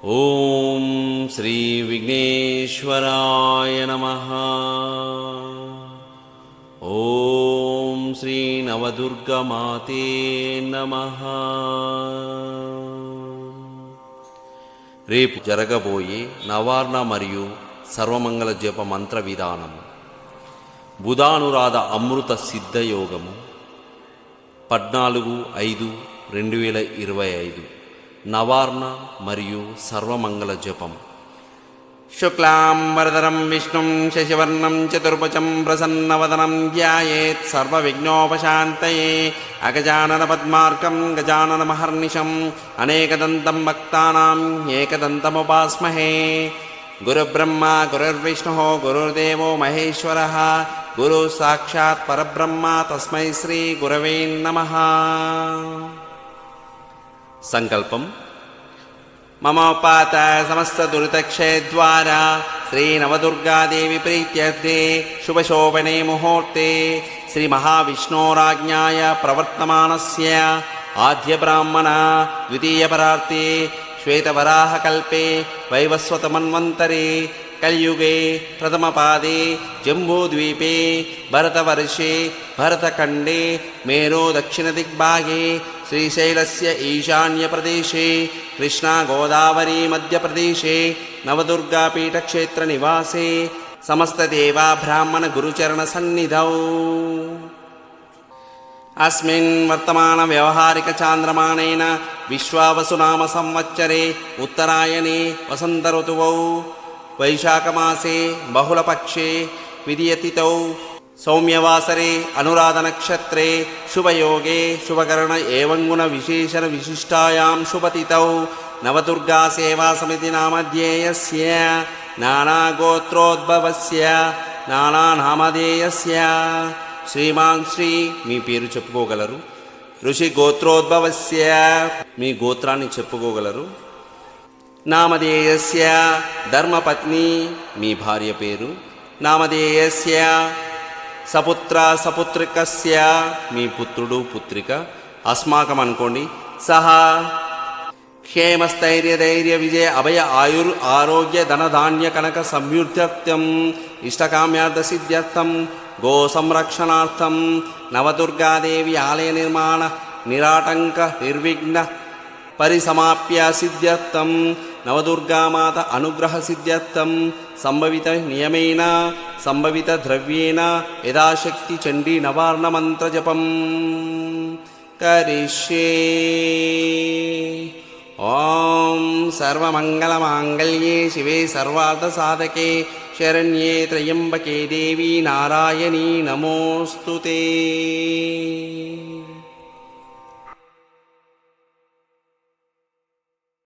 ఓం శ్రీ విఘ్నేశ్వరాయ నమః. ఓం శ్రీ నవదుర్గమాతే నమః. రేపు జరగబోయే నవార్ణ మరియు సర్వమంగళ జప మంత్ర విధానము. బుధానురాధ అమృత సిద్ధయోగము 14/5/2025 నవార్ణ మరియు సర్వమంగళ జపం. శుక్లాంబరధరం విష్ణుం శశివర్ణం చతుర్భుజం ప్రసన్నవదనం ధ్యాయేత్ సర్వవిఘ్నోపశాంతయే. అగజానన పద్మార్కం గజానన మహర్నిశం అనేకదంతం భక్తానాం ఏకదంతముపాస్మహే. గురుబ్రహ్మ గురుర్విష్ణుః గురుర్దేవో మహేశ్వరః గురు సాక్షాత్ పరబ్రహ్మ తస్మై శ్రీ గురవే నమః. సంకల్పం. మమోపాత సమస్త దురితక్షయద్వారా శ్రీ నవదుర్గాదేవి ప్రీత్యర్థే శుభశోభనే ముహూర్తే శ్రీ మహావిష్ణోరాజ్ఞాయ ప్రవర్తమానస్య ఆద్య బ్రాహ్మణ ద్వితీయ పరార్తే శ్వేతవరాహకల్పే వైవస్వతమన్వంతరే కలియుగే ప్రథమపాదే జంబూద్వీపే భరతవర్షే భరతఖండే మేరో దక్షిణదిగ్భాగే శ్రీశైలస్య ఈశాన్యప్రదేశే కృష్ణా గోదావరీ మధ్యప్రదేశే నవదుర్గాపీఠక్షేత్రనివాసే సమస్తదేవా బ్రాహ్మణ గురుచరణ సన్నిధౌ. అస్మిన్ వర్తమాన వ్యవహారిక చాంద్రమాణేన విశ్వావసునామ సంవత్సరే ఉత్తరాయణే వసంత ఋతువౌ వైశాఖమాసే బహుళపక్షే విదియతిథౌ సౌమ్యవాసరే అనురాధ నక్షత్రే శుభయోగే శుభకరణ ఏవంగుణ విశేషణ విశిష్టాయాం శుభతిథౌ నవదుర్గా సేవా సమితి నామధ్యేయస్య నానాగోత్రోద్భవస్య నానానామధేయస్య శ్రీమాన్ శ్రీ మీ పేరు చెప్పుకోగలరు. ఋషి గోత్రోద్భవస్య మీ గోత్రాన్ని చెప్పుకోగలరు. నామధేయస్య ధర్మపత్ని మీ భార్య పేరు. నామధేయస్య సపుత్ర సపుత్రికస్య మీ పుత్రుడు పుత్రిక. అస్మాకం అనుకోండి. సహా క్షేమస్థైర్య ధైర్య విజయ అభయ ఆయుర్ ఆరోగ్య ధనధాన్య కనక సంయుక్త్యర్థం ఇష్టకామ్యార్థ సిద్ధ్యర్థం గో సంరక్షణార్థం నవదుర్గాదేవి ఆలయ నిర్మాణ నిరాటంక నిర్విఘ్న పరిసమాప్య సిద్ధ్యర్థం నవదుర్గామాత అనుగ్రహ సిద్ధ్యర్థం సంభవిత నియమేన సంభవిత ద్రవ్యేన యథాశక్తి చండీ నవార్ణ మంత్ర జపం కరిష్యే. ఓం సర్వమంగళమాంగళ్యే శివే సర్వార్థసాధకే శరణ్యే త్రయంబకే దేవీ నారాయణీ నమోస్తుతే.